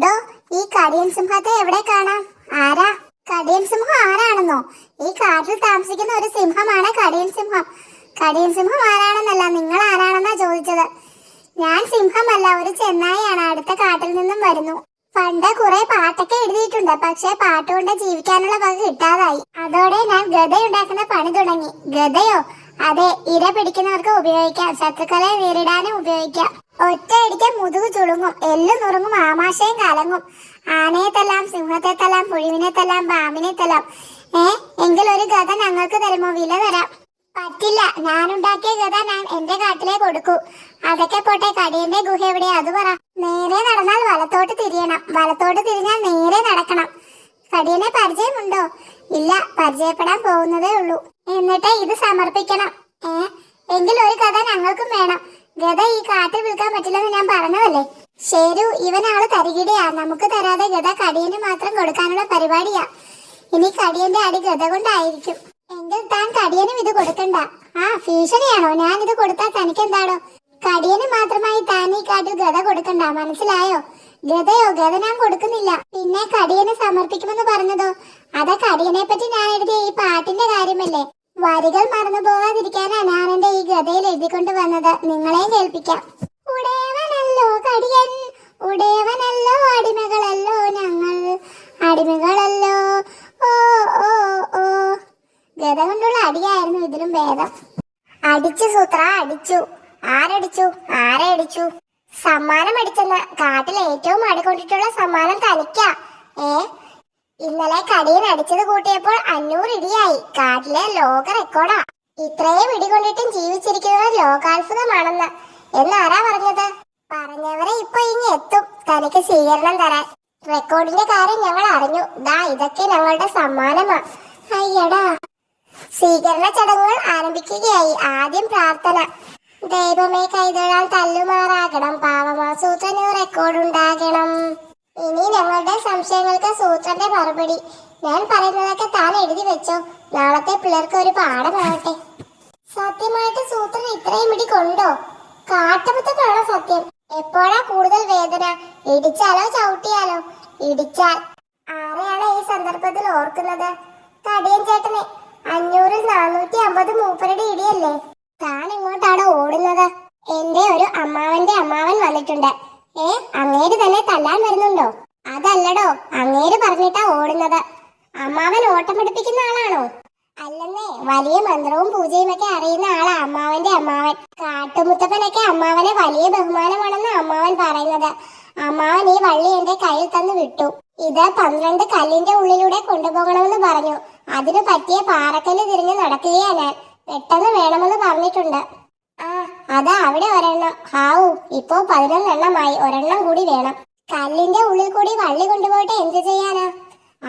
ഡോ, ഈ കടിയൻ സിംഹത്തെ എവിടെ കാണാം? ആരാ കടിയൻ സിംഹം? ആരാണെന്നോ? ഈ കാട്ടിൽ താമസിക്കുന്ന ഒരു സിംഹമാണ് കടിയൻ സിംഹം. കടിയൻ സിംഹം ആരാണെന്നല്ല, നിങ്ങൾ ആരാണെന്നാ ചോദിച്ചത്. ഞാൻ സിംഹമല്ല, ഒരു ചെന്നായിയാണ്. അടുത്ത കാട്ടിൽ നിന്നും വരുന്നു. പണ്ട് കുറെ പാട്ടൊക്കെ എഴുതിയിട്ടുണ്ട്, പക്ഷെ പാട്ടുകൊണ്ട് ജീവിക്കാനുള്ള വക കിട്ടാതായി. അതോടെ ഞാൻ ഗദയുണ്ടാക്കുന്ന പണി തുടങ്ങി. ഗദയോ? അതെ, ഇര പിടിക്കുന്നവർക്ക് ഉപയോഗിക്കാം, ശത്രുക്കളെ നേരിടാനും ഉപയോഗിക്കാം. ഒറ്റയടിക്ക് മുതുകു ചുളുങ്ങും, എല്ലു നുറുങ്ങും, ആമാശയം കലങ്ങും. ആനയെ തല്ലാം, സിംഹത്തെ തല്ലാം, പുഴുവിനെ തല്ലാം, പാമ്പിനെ തല്ലാം. എങ്കിൽ ഒരു ഗദ ഞങ്ങൾക്ക് തരുമോ? വില തരാം. പറ്റില്ല, ഞാനുണ്ടാക്കിയ ഗദ ഞാൻ എന്റെ കാട്ടിലേ കൊടുക്കൂ. അതൊക്കെ പോട്ടെ, കടിയന്റെ ഗുഹ എവിടെയാ അത് പറ. നേരെ നടന്നാൽ വലത്തോട്ട് തിരിയണം, വലത്തോട്ട് തിരിഞ്ഞാൽ നേരെ നടക്കണം. കടിയനെ പരിചയമുണ്ടോ? ഇല്ല, പരിചയപ്പെടാൻ പോകുന്നതേ ഉള്ളൂ. എന്നിട്ട് ഇത് സമർപ്പിക്കണം. എങ്കിൽ ഒരു കഥ ഞങ്ങൾക്കും വേണം. ഗദ ഈ കാട്ടിൽ വിൽക്കാൻ പറ്റില്ലെന്ന് ഞാൻ പറഞ്ഞതല്ലേ. ശരു, ഇവനാള് തരികിടയാ. നമുക്ക് തരാതെ ഗദ കടിയന് മാത്രം കൊടുക്കാനുള്ള പരിപാടിയാ. ഇനി കടിയന്റെ അടി ഗദ കൊണ്ടായിരിക്കും. എങ്കിൽ താൻ കടിയനും ഇത് കൊടുക്കണ്ട. ഭീഷണിയാണോ? ഞാൻ ഇത് കൊടുത്താൽ തനിക്കെന്താടോ? കടിയന് മാത്രമായി താൻ ഈ കാട്ടിൽ ഗദ കൊടുക്കണ്ട, മനസ്സിലായോ? ഗദയോ? ഗദ ഞാൻ കൊടുക്കുന്നില്ല. പിന്നെ കടിയന് സമർപ്പിക്കുമെന്ന് പറഞ്ഞതോ? അത് കടിയനെ പറ്റി ഞാൻ എഴുതിയ ഈ പാട്ടിന്റെ കാര്യമല്ലേ. വരികൾ മറന്നു പോകാതിരിക്കാനാ ഞാൻ എന്റെ ഈ ഗദയിൽ എഴുതിക്കൊണ്ട് വന്നത്. നിങ്ങളെയും കേൾപ്പിക്കാം. ഉടയവനല്ലോ കടിയൻ, ഉടയവനല്ലോ അടിമകളല്ലോ ഞങ്ങൾ, അടിമകളല്ലോ ഓ ഓ ഓ. ഗദ കൊണ്ടുള്ള അടിയായിരുന്നു ഇതിലും ഭേദം. അടിച്ചു സൂത്ര, അടിച്ചു. ആരടിച്ചു? ആരെ അടിച്ചു? സമ്മാനം അടിച്ചെന്ന്. കാട്ടിൽ ഏറ്റവും അടികൊണ്ടിട്ടുള്ള സമ്മാനം തനിക്കാ. ഇന്നലെ കടിയൻ അടിച്ചത് കൂട്ടിയപ്പോൾ 500 ഇടിയായി. കാട്ടിലെ ലോക റെക്കോർഡാ. ഇത്രയും ഇടികൊണ്ടിട്ടും ജീവിച്ചിരിക്കുന്നത് ലോകാത്ഭുതമാണെന്ന് എന്നാരാ പറഞ്ഞത്? പറഞ്ഞവരെ ഇപ്പൊ ഇനി എത്തും തനിക്ക് സ്വീകരണം തരാൻ. റെക്കോർഡിന്റെ കാര്യം ഞങ്ങൾ അറിഞ്ഞു. ദാ ഇതൊക്കെ ഞങ്ങളുടെ സമ്മാനമാ. അയ്യടാ. സ്വീകരണ ചടങ്ങുകൾ ആരംഭിക്കുകയായി. ആദ്യം പ്രാർത്ഥന. ദൈവമേ, കൈതൊഴാൻ തല്ലുമാറാകണം, പാവമാസൂത്രന് റെക്കോർഡുണ്ടാകണം. ഇനി ഞങ്ങളുടെ സംശയങ്ങൾക്ക് സൂത്രന്റെ മറുപടി. ഞാൻ പറയുന്നതൊക്കെ താൻ എഴുതി വെച്ചോ, നാളത്തെ പിള്ളേർക്ക് ഒരു പാഠമാവട്ടെ. സത്യമായിട്ട് സൂത്രൻ ഇത്രയും ഇടി കൊണ്ടോ? കാട്ടുമുത്തക്കാണോ സത്യം? എപ്പോഴാ കൂടുതൽ വേദന? ഇടിച്ചാലോ ചവിട്ടിയാലോ? ഇടിച്ചാൽ. ആരെയാണ് ഈ സന്ദർഭത്തിൽ ഓർക്കുന്നത്? കടിയൻ ചേട്ടനെ. 500ൽ 450 മൂപ്പരുടെ ഇടിയല്ലേ. താൻ എങ്ങോട്ടാണ് ഓടുന്നത്? എന്റെ ഒരു അമ്മാവന്റെ അമ്മാവൻ വന്നിട്ടുണ്ട്. അങ്ങേര് തന്നെ തല്ലാൻ വരുന്നുണ്ടോ? അതല്ലടോ, അങ്ങേര് പറഞ്ഞിട്ടാ ഓടുന്നത്. അമ്മാവൻ ഓട്ടം പഠിപ്പിക്കുന്ന ആളാണോ? അല്ലെന്നേ, വലിയ മന്ത്രവും പൂജയും ഒക്കെ അറിയുന്ന ആളാ അമ്മാവന്റെ അമ്മാവൻ. കാട്ടുമുത്തപ്പനൊക്കെ അമ്മാവനെ വലിയ ബഹുമാനമാണെന്ന് അമ്മാവൻ പറയുന്നത്. അമ്മാവൻ ഈ വള്ളി എന്റെ കയ്യിൽ തന്നു വിട്ടു. ഇത് 12 കല്ലിന്റെ ഉള്ളിലൂടെ കൊണ്ടുപോകണമെന്ന് പറഞ്ഞു. അതിനു പറ്റിയ പാറക്കല്ല് തിരിഞ്ഞു നടക്കുകയാ ഞാൻ. പെട്ടെന്ന് വേണമെന്ന് പറഞ്ഞിട്ടുണ്ട്. അതാ അവിടെ ഒരെണ്ണം. ഹാവു, ഇപ്പോ 11 എണ്ണമായി. ഒരെണ്ണം കൂടി വേണം. കല്ലിന്റെ ഉള്ളിൽ കൂടി വള്ളി കൊണ്ടുപോയിട്ട് എന്ത് ചെയ്യാനാ?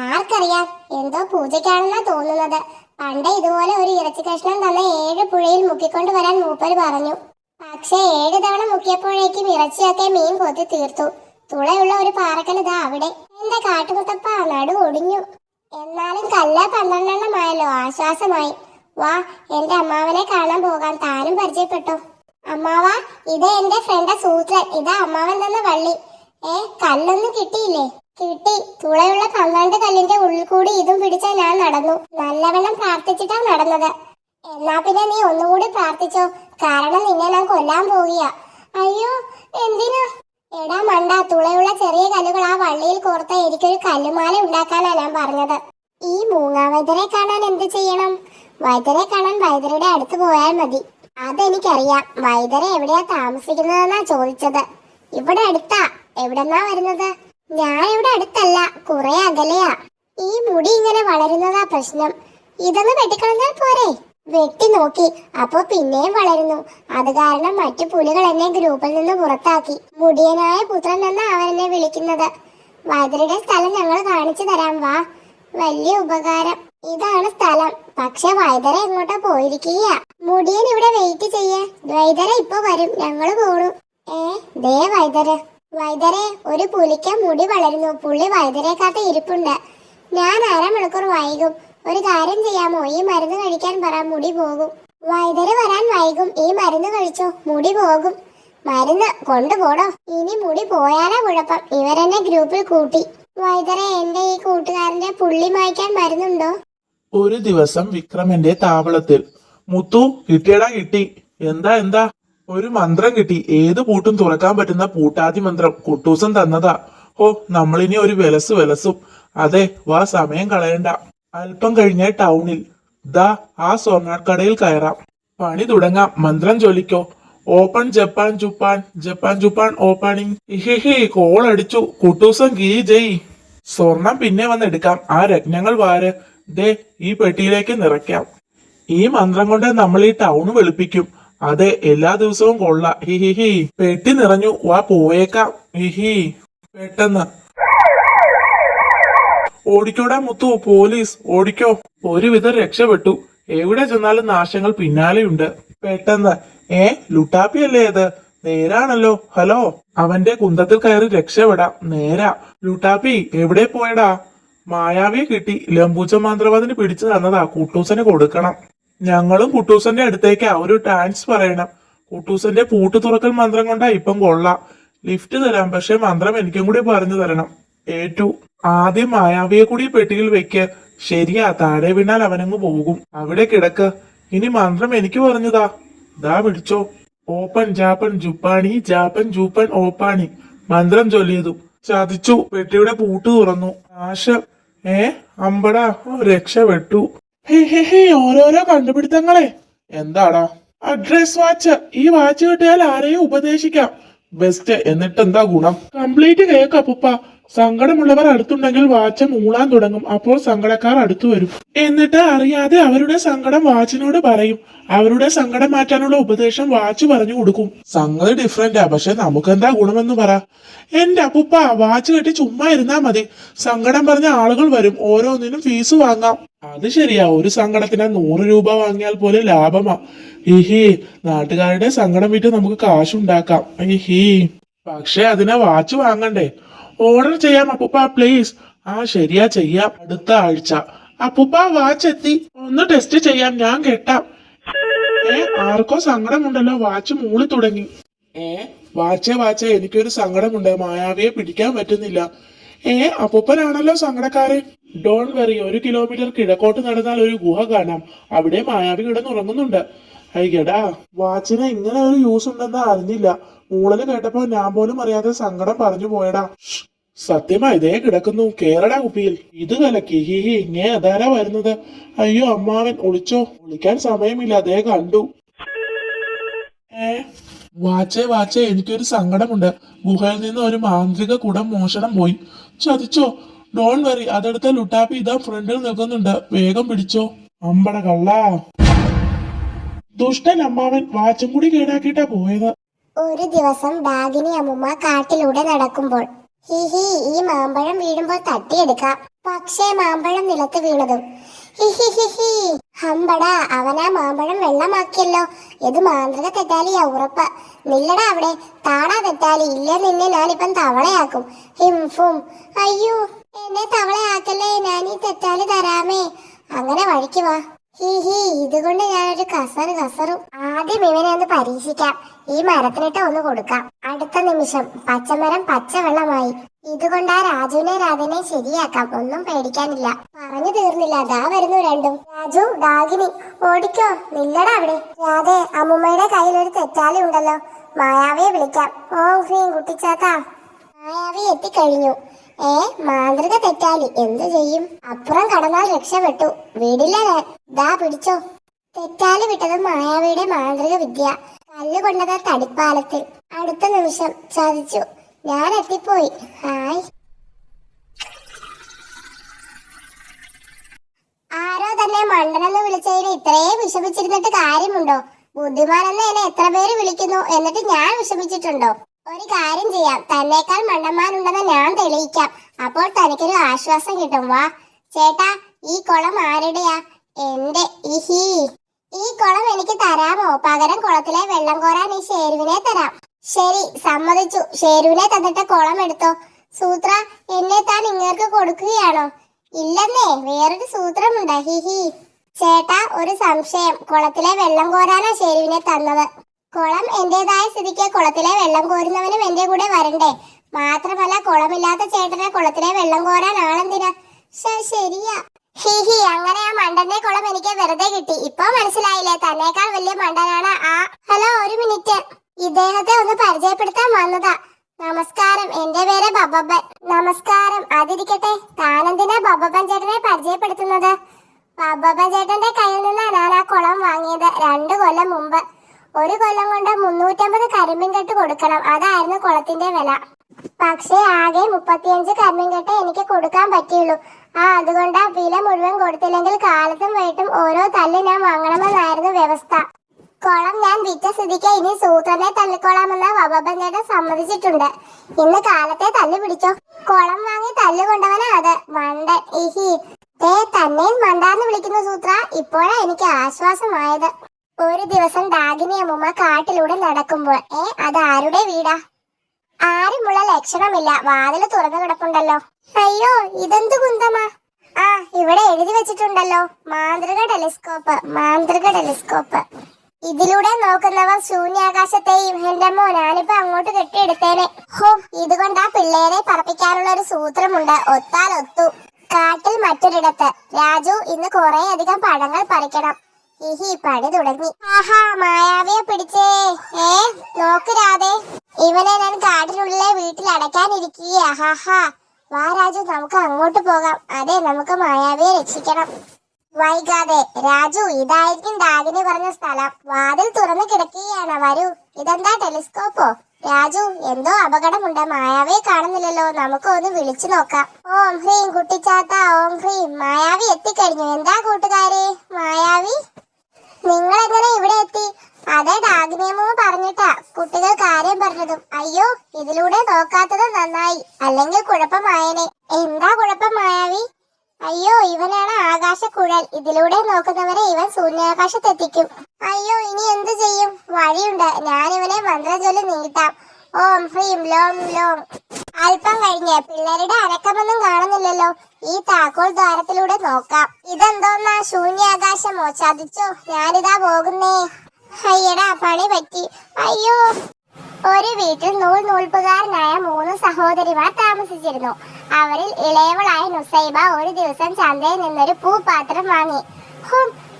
ആർക്കറിയാം. എന്തോ പൂജയ്ക്കാണെന്നാ തോന്നുന്നത്. പണ്ട് ഇതുപോലെ ഒരു ഇറച്ചി കഷ്ണം തന്നെ 7 പുഴയിൽ മുക്കിക്കൊണ്ട് വരാൻ മൂപ്പര് പറഞ്ഞു. പക്ഷെ 7 തവണ മുക്കിയപ്പോഴേക്കും ഇറച്ചിയൊക്കെ മീൻ കൊത്തി തീർത്തു. തുളയുള്ള ഒരു പാറക്കല്ല് ഇതാ അവിടെ. എന്റെ കാട്ടുമുത്തപ്പ, നടു ഒടിഞ്ഞു. എന്നാലും കല്ല 12 എണ്ണമായല്ലോ, ആശ്വാസമായി. വാ, എന്റെ അമ്മാവനെ കാണാൻ പോകാൻ. താനും പരിചയപ്പെട്ടോ? അമ്മാവ, ഇത് എന്റെ ഫ്രണ്ട് സൂത്രൻ. ഇതാ അമ്മാവൻ തന്ന വള്ളി. കല്ലൊന്നും കിട്ടിയില്ലേ? കിട്ടി. തുളയുള്ള 12 കല്ലിന്റെ ഉള്ളിൽ കൂടി ഇതും പിടിച്ച ഞാൻ നടന്നു. നല്ലവണ്ണം പ്രാർത്ഥിച്ചിട്ടാ നടന്നത്. എന്നാ പിന്നെ നീ ഒന്നുകൂടി പ്രാർത്ഥിച്ചോ, കാരണം നിന്നെ ഞാൻ കൊല്ലാൻ പോകിയ. അയ്യോ, എന്തിനാ? എടാ മണ്ട, തുളയുള്ള ചെറിയ കല്ലുകൾ ആ വള്ളിയിൽ കോർത്ത എനിക്കൊരു കല്ലുമാല ഉണ്ടാക്കാനാ ഞാൻ പറഞ്ഞത്. ഈ മൂങ്ങാവൈദ്യരെ കാണാൻ എന്ത് ചെയ്യണം? വൈദ്യരെ കാണാൻ വൈദ്യരുടെ അടുത്ത് പോയാൽ മതി. അതെനിക്കറിയാം. വൈദ്യരെ എവിടെയാ താമസിക്കുന്നതെന്നാ ചോദിച്ചത്. ഇവിടെ അടുത്താ. എവിടെന്നാ വരുന്നത്? ഞാൻ ഇവിടെ അടുത്തല്ല, കുറെ അകലെയാ. ഈ മുടി ഇങ്ങനെ വളരുന്നതാ പ്രശ്നം. ഇതൊന്ന് വെട്ടിക്കളഞ്ഞാൽ പോരെ? വെട്ടി നോക്കി, അപ്പൊ പിന്നെയും വളരുന്നു. അത് കാരണം മറ്റു പുലികൾ എന്നെ ഗ്രൂപ്പിൽ നിന്ന് പുറത്താക്കി. മുടിയനായ പുത്രൻ എന്നാ അവരെന്നെ വിളിക്കുന്നത്. വൈദ്യരുടെ സ്ഥലം ഞങ്ങൾ കാണിച്ചു തരാം, വാ. വലിയ ഉപകാരം. ഇതാണ് സ്ഥലം. പക്ഷെ വൈദ്യരെ എങ്ങോട്ടാ പോയിരിക്കുക? മുടിയൻ ഇവിടെ വെയിറ്റ് ചെയ്യേ. വൈദ്യരെ ഇപ്പൊ വരും, ഞങ്ങള് പോണു. ദേ വൈദ്യര്. വൈദ്യരെ, ഒരു പുലിക്ക് മുടി വളരുന്നു. പുള്ളി വൈദ്യരെ കാത്ത് ഇരിപ്പുണ്ട്. ഞാൻ 1/2 മണിക്കൂർ വൈകും. ഒരു കാര്യം ചെയ്യാമോ? ഈ മരുന്ന് കഴിക്കാൻ പറ, മുടി പോകും. വൈദ്യര് വരാൻ വൈകും. ഈ മരുന്ന് കഴിച്ചോ, മുടി പോകും. മരുന്ന് കൊണ്ടുപോടോ. ഇനി മുടി പോയാലാ കുഴപ്പം. ഇവരെന്നെ ഗ്രൂപ്പിൽ കൂട്ടി. വൈദ്യരെ, എന്റെ ഈ കൂട്ടുകാരന്റെ പുള്ളി മായ്ക്കാൻ മരുന്നുണ്ടോ? ഒരു ദിവസം വിക്രമന്റെ താവളത്തിൽ. മുത്തു, കിട്ടിയടാ കിട്ടി. എന്താ എന്താ? ഒരു മന്ത്രം കിട്ടി. ഏത് പൂട്ടും തുറക്കാൻ പറ്റുന്ന പൂട്ടാതി മന്ത്രം കുട്ടൂസൻ തന്നതാ. ഓ, നമ്മളിനി ഒരു വിലസും. അതെ, വാ, സമയം കളയണ്ട. അല്പം കഴിഞ്ഞ ടൗണിൽ. ദാ ആ സ്വർണ്ണക്കടയിൽ കയറാം. പണി തുടങ്ങാം. മന്ത്രം ചൊല്ലിക്കോ. ഓപ്പൺ ജപ്പാൻ ജുപ്പാൻ, ജപ്പാൻ ജുപ്പാൻ ഓപ്പണിംഗ്. ഇഹിഹി, കോൾ അടിച്ചു. കുട്ടൂസൻ കീ ജയ്. സ്വർണം പിന്നെ വന്നെടുക്കാം. ആ രത്നങ്ങൾ വാര്. ദേ, ഈ പെട്ടിയിലേക്ക് നിറയ്ക്കാം. ഈ മന്ത്രം കൊണ്ട് നമ്മൾ ഈ ടൗൺ വെളുപ്പിക്കും. അതെ, എല്ലാ ദിവസവും കൊള്ള. ഹിഹിഹി. പെട്ടി നിറഞ്ഞു. വാ, പോയേക്കാം. ഹിഹി. പെട്ടെന്ന് ഓടിക്കോടാ മുത്തു, പോലീസ് ഓടിക്കോ. ഒരുവിധം രക്ഷപ്പെട്ടു. എവിടെ ചെന്നാലും നാശങ്ങൾ പിന്നാലെയുണ്ട്. പെട്ടെന്ന്, ലുട്ടാപ്പിയല്ലേ അത്? നേരാണല്ലോ. ഹലോ, അവന്റെ കുന്തത്തിൽ കയറി രക്ഷപ്പെടാം. നേരാ. ലുട്ടാപ്പി, എവിടെ പോയടാ? മായാവിയെ കിട്ടി. ലംബൂച്ച മന്ത്രവാദിന് പിടിച്ചു തന്നതാ. കുട്ടൂസന് കൊടുക്കണം. ഞങ്ങളും കുട്ടൂസന്റെ അടുത്തേക്ക് ഒരു ടാൻസ് പറയണം. കുട്ടൂസന്റെ പൂട്ട് തുറക്കൽ മന്ത്രം കൊണ്ടാ ഇപ്പം കൊള്ളാം. ലിഫ്റ്റ് തരാം, പക്ഷെ മന്ത്രം എനിക്കും കൂടി പറഞ്ഞു തരണം. ഏറ്റു. ആദ്യം മായാവിയെ കൂടി പെട്ടിയിൽ വെക്ക്. ശരിയാ, താഴെ വീണാൽ അവനങ്ങ് പോകും. അവിടെ കിടക്ക്. ഇനി മന്ത്രം എനിക്ക് പറഞ്ഞതാ. ദാ പിടിച്ചോ. ഓപ്പൺ ജാപ്പൻ ജുപ്പാണി, ജാപ്പൻ ജൂപ്പൻ ഓപ്പാണി. മന്ത്രം ചൊല്ലിയതു. ചതിച്ചു. പെട്ടിയുടെ പൂട്ട് തുറന്നു. നാശം. അമ്പടാ, രക്ഷപ്പെട്ടു. ഹേ, ഓരോരോ കണ്ടുപിടുത്തങ്ങളെ. എന്താടാ? Address watch. ഈ വാച്ച് കിട്ടിയാൽ ആരെയും ഉപദേശിക്കാം. ബെസ്റ്റ്. എന്നിട്ട് എന്താ ഗുണം? കംപ്ലീറ്റ് കേക്ക് അപ്പുപ്പ. സങ്കടമുള്ളവർ അടുത്തുണ്ടെങ്കിൽ വാച്ച് മൂളാൻ തുടങ്ങും. അപ്പോൾ സങ്കടക്കാർ അടുത്തു വരും. എന്നിട്ട് അറിയാതെ അവരുടെ സങ്കടം വാച്ചിനോട് പറയും. അവരുടെ സങ്കടം മാറ്റാനുള്ള ഉപദേശം വാച്ച് പറഞ്ഞു കൊടുക്കും. സംഗതി ഡിഫറെന്റാ, പക്ഷെ നമുക്കെന്താ ഗുണമെന്ന് പറ. എന്റെ അപ്പുപ്പ, വാച്ച് കെട്ടി ചുമ്മാ ഇരുന്നാ മതി. സങ്കടം പറഞ്ഞ ആളുകൾ വരും. ഓരോന്നിനും ഫീസ് വാങ്ങാം. അത് ശരിയാ. ഒരു സങ്കടത്തിന് 100 രൂപ വാങ്ങിയാൽ പോലും ലാഭമാ. ഹിഹി. നാട്ടുകാരുടെ സങ്കടം വിറ്റ് നമുക്ക് കാശുണ്ടാക്കാം. ഹിഹി. പക്ഷെ അതിനെ വാച്ച് വാങ്ങണ്ടേ? ഓർഡർ ചെയ്യാം അപ്പൂപ്പ, പ്ലീസ്. ശരിയാ, ചെയ്യാം. അടുത്ത ആഴ്ച. അപ്പൂപ്പ, വാച്ച് എത്തി. ഒന്ന് ടെസ്റ്റ് ചെയ്യാം. ഞാൻ കെട്ടാം. ആർക്കോ സങ്കടമുണ്ടല്ലോ. വാച്ച് മൂളി തുടങ്ങി. വാച്ചേ, എനിക്കൊരു സങ്കടമുണ്ട്. മായാവിയെ പിടിക്കാൻ പറ്റുന്നില്ല. അപ്പൂപ്പനാണല്ലോ സങ്കടക്കാരൻ. Don't worry. 1 കിലോമീറ്റർ കിഴക്കോട്ട് നടന്നാൽ ഒരു ഗുഹ കാണാം. അവിടെ മായാവി കിടന്നുറങ്ങുന്നുണ്ട്. അയ്യടാ, വാച്ചിന് ഇങ്ങനെ ഒരു യൂസ് ഉണ്ടെന്ന് അറിഞ്ഞില്ല. മൂളല് കേട്ടപ്പോ ഞാൻ പോലും അറിയാതെ സങ്കടം പറഞ്ഞു പോയടാ. സത്യമാ, ഇതേ കിടക്കുന്നു. കേരള കുപ്പിയിൽ. ഇത് കലക്കി. ഹിഹി. ഇങ്ങേ അതാരാ വരുന്നത്? അയ്യോ, അമ്മാവൻ. ഒളിച്ചോ. ഒളിക്കാൻ സമയമില്ല. അതേ കണ്ടു. വാച്ചേ, എനിക്കൊരു സങ്കടമുണ്ട്. ഗുഹയിൽ നിന്ന് ഒരു മാന്ത്രിക കുടം മോഷണം പോയി. ചതിച്ചോ? Don't worry. അതെടുത്ത ലുട്ടാപ്പി ഇതാ ഫ്രണ്ടിൽ നിൽക്കുന്നുണ്ട്. വേഗം പിടിച്ചോ. അമ്പട കള്ളാ. ദുഷ്ടൻ അമ്മാവൻ. വാച്ചും കൂടി കേടാക്കിയിട്ടാ പോയത്. ഒരു ദിവസം ഡാഗിനി അമ്മുമ്മ കാട്ടിലൂടെ നടക്കുമ്പോൾ. ഹിഹി. ഈ മാമ്പഴം വീഴുമ്പോൾ തട്ടിയെടുക്കാം. പക്ഷേ മാമ്പഴം നിലത്ത് വീണതും. ഹിഹിഹിഹി. ഹമ്പടാ, അവനാ മാമ്പഴം വെള്ളമാക്കിയല്ലോ. ഇത് മാന്ത്രിക തെറ്റാലിയാ ഉറപ്പ്. നില്ലടാ അവിടെ. താടാ തെറ്റാലി. ഇല്ല, നിന്നെ ഞാനിപ്പം തവളയാക്കും. ഹിംഫും. അയ്യോ, എന്നെ തവളയാക്കല്ലേ. ഞാൻ ഈ തെറ്റാലി തരാമേ. അങ്ങനെ വഴിക്ക് വാ. ഹിഹി. ഇതുകൊണ്ട് ഞാനൊരു കസറും. ആദ്യം ഇവനെ ഒന്ന് പരീക്ഷിക്കാം. ഈ മരത്തിനിട്ട് ഒന്ന് കൊടുക്കാം. അടുത്ത നിമിഷം പച്ചമരം പച്ചവെള്ളമായി. ഇതുകൊണ്ട് ആ രാജുവിനെ രാധനെ ശരിയാക്കാം. ഒന്നും പേടിക്കാനില്ല. പറഞ്ഞു തീർന്നില്ല. ദാ വരുന്നു രണ്ടും. രാജു, ഡാഗിനി, ഓടിക്കോ. നില്ലടാ അവിടെ. രാധേ, അമ്മുമ്മയുടെ കയ്യിൽ ഒരു തെറ്റാലി ഉണ്ടല്ലോ. മായാവിയെ വിളിക്കാം. ഓം ഹ്രീം കുട്ടിച്ചാത്ത. മായാവി എത്തിക്കഴിഞ്ഞു. മാന്ത്രിക തെറ്റാലി. എന്തു ചെയ്യും? അപ്പുറം കടന്നാൽ രക്ഷപ്പെട്ടു. വീടില്ല ഞാൻ. ദാ പിടിച്ചോ. തെറ്റാലി വിട്ടത് മായാവിയുടെ മാന്ത്രിക വിദ്യ. കല്ലുകൊണ്ടത് തടിപ്പാലത്തിൽ. അടുത്ത നിമിഷം ചതിച്ചു. ഞാൻ എത്തിപ്പോയി. ഹായ്. ആരോ തന്നെ മണ്ടനെന്ന് വിളിച്ചതിന് ഇത്രയും വിഷമിച്ചിരുന്നിട്ട് കാര്യമുണ്ടോ? ബുദ്ധിമാനെന്ന് എന്നെ എത്ര പേര് വിളിക്കുന്നു. എന്നിട്ട് ഞാൻ വിഷമിച്ചിട്ടുണ്ടോ? ഒരു കാര്യം ചെയ്യാം. തന്നേക്കാൾ മണ്ടന്മാരുണ്ടെന്ന് ഞാൻ തെളിയിക്കാം. അപ്പോൾ തനിക്കൊരു ആശ്വാസം കിട്ടും. വാ. ചേട്ടാ, ഈ കുളം ആരുടെയാ? എന്റെ. ഈ കുളം എനിക്ക് തരാമോ? പകരം കുളത്തിലെ വെള്ളം കോരാൻ ഈ ഷേരുവിനെ തരാം. ശരി, സമ്മതിച്ചു. ഷേരുവിനെ തന്നിട്ട് കുളം എടുത്തോ. സൂത്ര, എന്നെ താൻ ഇങ്ങേർക്ക് കൊടുക്കുകയാണോ? ഇല്ലെന്നേ, വേറൊരു സൂത്രമുണ്ട്. ഹിഹി. ചേട്ടാ, ഒരു സംശയം. കുളത്തിലെ വെള്ളം കോരാനാ ഷേരുവിനെ തന്നത്. കുളം എന്റേതായ സ്ഥിതിക്ക് കുളത്തിലെ വെള്ളം കോരുന്നവനും എന്റെ കൂടെ വരണ്ടേ? മാത്രമല്ല കുളമില്ലാത്ത ചേട്ടനെ കുളത്തിലെ വെള്ളം കോരാൻ ആളെന്തിനാ? ശരിയാ. ഹി ഹി, അങ്ങനെ ആ മണ്ടന്റെ കുളം എനിക്ക് വെറുതെ കിട്ടി. ഇപ്പൊ മനസ്സിലായില്ലേ തന്നേക്കാൾ വലിയ മണ്ടനാണ് ആ. ഹലോ, ഒരു മിനിറ്റ്, ഇദ്ദേഹത്തെ ഒന്ന് പരിചയപ്പെടുത്താൻ വന്നതാ. നമസ്കാരം, എന്റെ പേര് ബബബൻ. നമസ്കാരം, അതിരിക്കട്ടെ, താനെന്തിനാ ബബബൻ ചേട്ടനെ പരിചയപ്പെടുത്തുന്നത്? ബബബൻ ചേട്ടന്റെ കയ്യിൽ നിന്നാണ് ഞാൻ ആ കുളം വാങ്ങിയത് 2 കൊല്ലം മുമ്പ്. 1 കൊല്ലം കൊണ്ട് 350 കരിമ്പിൻ കെട്ട് കൊടുക്കണം, അതായിരുന്നു കുളത്തിന്റെ വില. പക്ഷേ ആകെ 35 കരിമ്പിൻ കെട്ട് എനിക്ക് കൊടുക്കാൻ പറ്റിയുള്ളൂ. അതുകൊണ്ട് വില മുഴുവൻ കൊടുത്തില്ലെങ്കിൽ കാലത്തും വൈകിട്ടും ഓരോ തല്ല് ഞാൻ വാങ്ങണമെന്നായിരുന്നു വ്യവസ്ഥ. കുളം ഞാൻ വിറ്റ സ്ഥിതിക്ക് ഇനി സൂത്രനെ തല്ലിക്കൊള്ളാമെന്ന് ബബബൻ ചേട്ടൻ സമ്മതിച്ചിട്ടുണ്ട്. ഇന്ന് കാലത്തെ തല്ല് പിടിച്ചോ. കുളം വാങ്ങി തല്ലുകൊണ്ടവനാ അത്, മണ്ടൻ. ഇഹി, തന്നെ മണ്ടാന്ന് വിളിക്കുന്ന സൂത്ര. ഇപ്പോഴാ എനിക്ക് ആശ്വാസമായത്. ഒരു ദിവസം ഡാഗിനി അമ്മൂമ്മ കാട്ടിലൂടെ നടക്കുമ്പോൾ അത് ആരുടെ വീടാ? ആരുമുള്ള ലക്ഷണമില്ല. വാതില് തുറന്നു കിടപ്പുണ്ടല്ലോ. അയ്യോ, ഇതെന്ത് കുന്തമാ? ഇവിടെ എഴുതി വെച്ചിട്ടുണ്ടല്ലോ, മാന്ത്രിക ടെലിസ്കോപ്പ്, മാന്ത്രിക ടെലിസ്കോപ്പ്. ഇതിലൂടെ നോക്കുന്നവർ ശൂന്യാകാശത്തെയും. എന്റെ അമ്മോ, ഞാനിപ്പോ അങ്ങോട്ട് കെട്ടിയെടുത്തേനെ. ഹോ, ഇതുകൊണ്ടാ പിള്ളേരെ പറപ്പിക്കാനുള്ള ഒരു സൂത്രമുണ്ട്, ഒത്താൽ ഒത്തു. കാട്ടിൽ മറ്റൊരിടത്ത്. രാജു ഇന്ന് കുറെ അധികം പഴങ്ങൾ പറിക്കണം. ഇഹി, പണി തുടങ്ങി. ആഹാ, മായാവിയെ പിടിച്ചേ. നോക്ക് രാധേ, ഇവനെ ഞാൻ കാടിനുള്ളിലെ വീട്ടിൽ അടയ്ക്കാനിരിക്കുകയാ. ഹാഹാ, വാ രാജു, നമുക്ക് അങ്ങോട്ട് പോകാം. അതെ, നമുക്ക് മായാവിയെ രക്ഷിക്കണം. വൈകാതെ. രാജു, ഇതായിരിക്കും ഡാഗിനി പറഞ്ഞ സ്ഥലം. വാതിൽ തുറന്നു കിടക്കുകയാണ്, വരൂ. ഇതെന്താ, ടെലിസ്കോപ്പോ? രാജു, എന്തോ അപകടമുണ്ട്, മായാവിയെ കാണുന്നില്ലല്ലോ. നമുക്ക് ഒന്ന് വിളിച്ചു നോക്കാം. ഓം ഹ്രീം കുട്ടിച്ചാത്ത, ഓം ഹ്രീം. മായാവി എത്തിക്കഴിഞ്ഞു. എന്താ കൂട്ടുകാരെ, മായാവി നിങ്ങൾ എങ്ങനെ ഇവിടെ എത്തി? അതെ, ഡാഗിനിയമ്മ പറഞ്ഞിട്ടാ കുട്ടികൾ കാര്യം പറഞ്ഞതും. അയ്യോ, ഇതിലൂടെ നോക്കാത്തത് നന്നായി, അല്ലെങ്കിൽ കുഴപ്പമായനെ. എന്താ കുഴപ്പം മായാവി? അയ്യോ, ഇവനാണ് ആകാശക്കുഴൽ. ഇതിലൂടെ നോക്കുന്നവരെ ഇവൻ ശൂന്യാകാശത്തെത്തിക്കും. അയ്യോ, ഇനി എന്തു ചെയ്യും? വഴിയുണ്ട്, ഞാൻ ഇവനെ മന്ത്രജൊല്ലി നീട്ടാം. ഓം ഹ്രീം ലോം ലോം. അല്പം കഴിഞ്ഞ് പിള്ളേരുടെ അനക്കമൊന്നും കാണുന്നില്ലല്ലോ. ഈ താക്കോൽ ദ്വാരത്തിലൂടെ നോക്കാം. ഇതെന്തോന്നാ, ശൂന്യാകാശമോ? ചതിച്ചോ, ഞാനിതാ പോകുന്നേ. അയ്യടാ, പണി പറ്റി. അയ്യോ. ഒരു വീട്ടിൽ നൂൽപ്പുകാരനായ 3 സഹോദരിമാർ താമസിച്ചിരുന്നു. അവരിൽ ഇളയവളായ നുസൈബ ഒരു ദിവസം ചന്തയിൽ നിന്നൊരു പൂപാത്രം വാങ്ങി.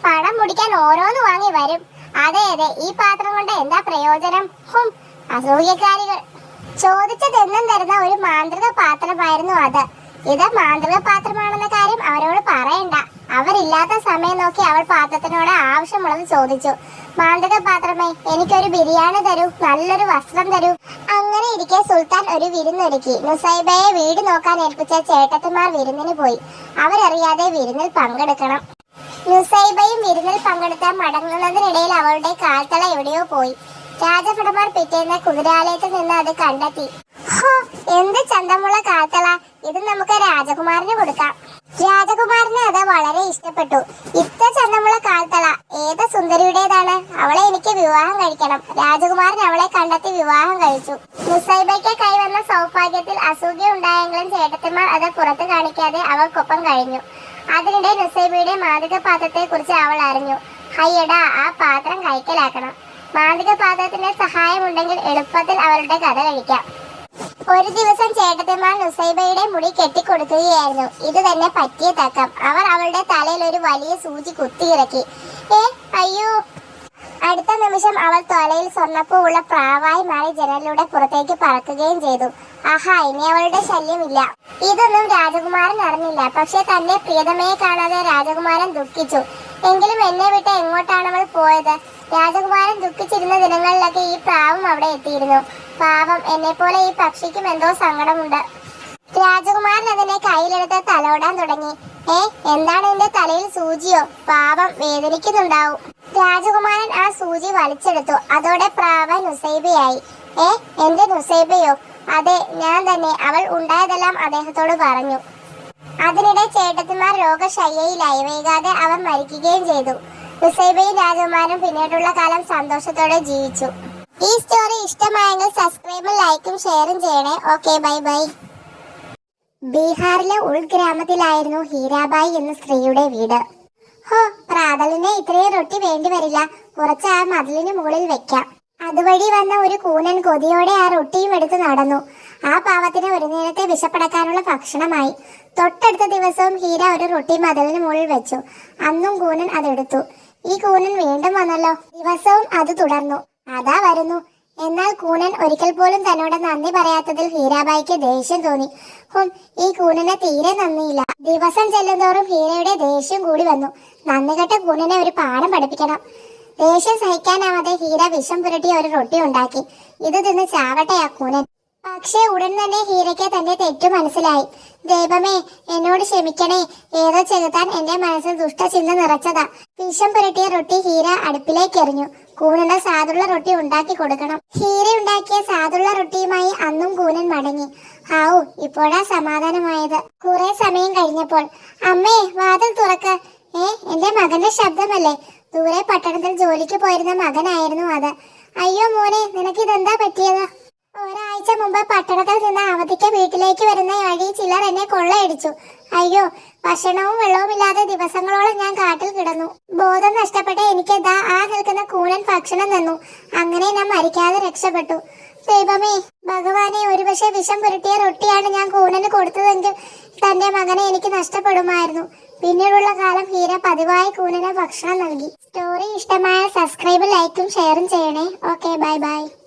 പണം മുടിക്കാൻ ഓരോന്ന് വാങ്ങി വരും. അതെ അതെ, ഈ പാത്രം കൊണ്ട് എന്താ പ്രയോജനം? അസൂയക്കാരികൾ. ചോദിച്ചതെന്നും തരുന്ന ഒരു മാന്ത്രിക പാത്രമായിരുന്നു അത്. ഇത് മാന്ത്രിക പാത്രമാണെന്ന കാര്യം അവരോട് പറയണ്ട. അവരില്ലാത്ത സമയം നോക്കി അവൾ പാത്രത്തിനോട് ആവശ്യമുള്ളത് ചോദിച്ചു. മാന്ത്രിക പാത്രമേ, എനിക്കൊരു ബിരിയാണി തരൂ, നല്ലൊരു വസ്ത്രം തരൂ. അങ്ങനെ ഇരിക്കെ സുൽത്താൻ ഒരു വിരുന്നൊരുക്കി. നുസൈബയെ വീട് നോക്കാൻ ഏൽപ്പിച്ച ചേട്ടത്തിമാർ വിരുന്നിന് പോയി. അവരറിയാതെ വിരുന്നിൽ പങ്കെടുക്കണം. നുസൈബയും വിരുന്നിൽ പങ്കെടുത്താൻ മടങ്ങുന്നതിനിടയിൽ അവളുടെ കാൽത്തള എവിടെയോ പോയി. രാജഭടന്മാർ പിറ്റേന്ന് കുതിരാലയത്തിൽ നിന്ന് അത് കണ്ടെത്തി. എന്ത് ചന്തമുള്ള കാൽത്തള! ഇത് നമുക്ക് രാജകുമാരന് കൊടുക്കാം. രാജകുമാരന് അത് വളരെ ഇഷ്ടപ്പെട്ടു. ഇത്ര ചന്തമുള്ള കാൽത്തള ഏത് സുന്ദരിയുടേതാണ്? അവളെ എനിക്ക് വിവാഹം കഴിക്കണം. രാജകുമാരൻ അവളെ കണ്ടെത്തി വിവാഹം കഴിച്ചു. നുസൈബയ്ക്ക് കൈവന്ന സൗഭാഗ്യത്തിൽ അസൂയ ഉണ്ടായെങ്കിലും ചേട്ടത്തിമാർ അത് പുറത്തു കാണിക്കാതെ അവൾക്കൊപ്പം കഴിഞ്ഞു. അതിനിടെ നുസൈബയുടെ മാന്ത്രിക പാത്രത്തെ കുറിച്ച് അവൾ അറിഞ്ഞു. ഹയ്യടാ, ആ പാത്രം കൈക്കലാക്കണം. മാന്ത്രിക പാത്രത്തിന്റെ സഹായമുണ്ടെങ്കിൽ എളുപ്പത്തിൽ അവരുടെ കഥ കഴിക്കാം. ഒരു ദിവസം ചേട്ടത്തിമാർ നുസൈബയുടെ മുടി കെട്ടിക്കൊടുക്കുകയായിരുന്നു. ഇത് തന്നെ പറ്റിയ തക്കം. അവർ അവളുടെ തലയിൽ ഒരു വലിയ സൂചി കുത്തിയിറക്കി. അയ്യോ! അടുത്ത നിമിഷം അവൾ തലയിൽ സ്വർണ്ണപ്പൂവുള്ള പ്രാവായി മാറി ജനലിലൂടെ പുറത്തേക്ക് പറക്കുകയും ചെയ്തു. ആഹാ, ഇനി അവളുടെ ശല്യമില്ല. ഇതൊന്നും രാജകുമാരൻ അറിഞ്ഞില്ല. പക്ഷെ തന്റെ പ്രിയതമയെ കാണാതെ രാജകുമാരൻ ദുഃഖിച്ചു. എങ്കിലും എന്നെ വിട്ട് എങ്ങോട്ടാണ് അവൾ പോയത്? രാജകുമാരൻ ദുഃഖിച്ചിരുന്ന ദിനങ്ങളിലൊക്കെ ഈ പ്രാവും അവിടെ എത്തിയിരുന്നു. പാവം, എന്നെ പോലെ ഈ പക്ഷിക്കും എന്തോ സങ്കടമുണ്ട്. രാജകുമാരൻ അതിനെ കയ്യിലെടുത്ത് തലോടാൻ തുടങ്ങി. എന്താണ് എന്റെ തലയിൽ സൂചിയോ? പാവം, വേദനിക്കുന്നുണ്ടാവും. രാജകുമാരൻ ആ സൂചി വലിച്ചെടുത്തു. അതോടെ പ്രാവ് നുസൈബയായി. എന്റെ നുസൈബയോ? അതെ, ഞാൻ തന്നെ. അവൾ ഉണ്ടായതെല്ലാം അദ്ദേഹത്തോട് പറഞ്ഞു. അതിനിടെ ചേട്ടത്തിമാർ രോഗശയ്യയിലായി. വൈകാതെ അവർ മരിക്കുകയും ചെയ്തു. നുസൈബയും രാജകുമാരനും പിന്നീടുള്ള കാലം സന്തോഷത്തോടെ ജീവിച്ചു. ഈ സ്റ്റോറി ഇഷ്ടമായെങ്കിൽ സബ്സ്ക്രൈബും ലൈക്കും ഷെയറും ചെയ്യണേ. Okay, bye bye. ബീഹാറിലെ ഉൾഗ്രാമത്തിലായിരുന്നു ഹീരാബായി എന്ന സ്ത്രീയുടെ വീട്. പ്രാതലിന് ഇത്രയും റൊട്ടി വേണ്ടി വരില്ല. കുറച്ച് ആ മതിലിന് മുകളിൽ വെക്കാം. അതുവഴി വന്ന ഒരു കൂനൻ കൊതിയോടെ ആ റൊട്ടിയും എടുത്ത് നടന്നു. ആ പാവത്തിന് ഒരു നേരത്തെ വിശപ്പടക്കാനുള്ള ഭക്ഷണമായി. തൊട്ടടുത്ത ദിവസവും ഹീര ഒരു റൊട്ടി മതിലിന് മുകളിൽ വെച്ചു. അന്നും കൂനൻ അതെടുത്തു. ഈ കൂനൻ വീണ്ടും വന്നല്ലോ. ദിവസവും അത് തുടർന്നു. അതാ വരുന്നു. എന്നാൽ കൂനൻ ഒരിക്കൽ പോലും തന്നോട് നന്ദി പറയാത്തതിൽ ഹീരാബായിക്ക് ദേഷ്യം തോന്നി. ഈ കൂനനെ തീരെ നന്ദിയില്ല. ദിവസം ചെല്ലുന്തോറും ഹീരയുടെ ദേഷ്യം കൂടി വന്നു. നന്ദികെട്ട കൂനനെ ഒരു പാഠം പഠിപ്പിക്കണം. ദേഷ്യം സഹിക്കാനാവാതെ ഹീര വിഷം പുരട്ടിയ ഒരു റൊട്ടി ഉണ്ടാക്കി. ഇത് തിന്ന് ചാവട്ടെ ആ കൂനൻ. പക്ഷേ ഉടൻ തന്നെ ഹീരയ്ക്ക് തന്റെ തെറ്റു മനസ്സിലായി. ദൈവമേ, എന്നോട് ക്ഷമിക്കണേ. ഏതോ ചെലുത്താൻ എന്റെ മനസ്സിൽ ദുഷ്ടചിന്ത നിറച്ചതാ. വിഷം പുരട്ടിയ റൊട്ടി ഹീര അടുപ്പിലേക്ക് എറിഞ്ഞു. കൂനന് സാധുള്ള റൊട്ടി ഉണ്ടാക്കി കൊടുക്കണം. ഹീര ഉണ്ടാക്കിയ സാധുള്ള റൊട്ടിയുമായി അന്നും കൂനൻ മടങ്ങി. ഹാവു, ഇപ്പോഴാ സമാധാനമായത്. കുറെ സമയം കഴിഞ്ഞപ്പോൾ, അമ്മേ വാതിൽ തുറക്ക. എന്റെ മകന്റെ ശബ്ദമല്ലേ? ദൂരെ പട്ടണത്തിൽ ജോലിക്ക് പോയിരുന്ന മകനായിരുന്നു അത്. അയ്യോ മോനെ, നിനക്കിതെന്താ പറ്റിയത്? ഒരാഴ്ച മുമ്പ് പട്ടണത്തിൽ നിന്ന് അവധിക്ക് വീട്ടിലേക്ക് വരുന്ന വഴി ചിലർ എന്നെ കൊള്ളയടിച്ചു. അയ്യോ, ഭക്ഷണവും വെള്ളവുമില്ലാതെ ദിവസങ്ങളോളം ഞാൻ കാട്ടിൽ കിടന്നു. ബോധം നഷ്ടപ്പെട്ട എനിക്ക് ദാ ആ നിൽക്കുന്ന കൂനൻ ഭക്ഷണം തന്നു. അങ്ങനെ ഞാൻ മരിക്കാതെ രക്ഷപ്പെട്ടു. ദൈവമേ, ഭഗവാനെ, ഒരുപക്ഷെ വിഷം പുരട്ടിയ റൊട്ടിയാണ് ഞാൻ കൂനന് കൊടുത്തതെങ്കിൽ തന്റെ മകനെ എനിക്ക് നഷ്ടപ്പെടുമായിരുന്നു. പിന്നീടുള്ള കാലം ഹീര പതിവായി കൂനന് ഭക്ഷണം നൽകി. സ്റ്റോറി ഇഷ്ടമായ സബ്സ്ക്രൈബ്, ലൈക്കും ഷെയറും ചെയ്യണേ. Okay, bye bye.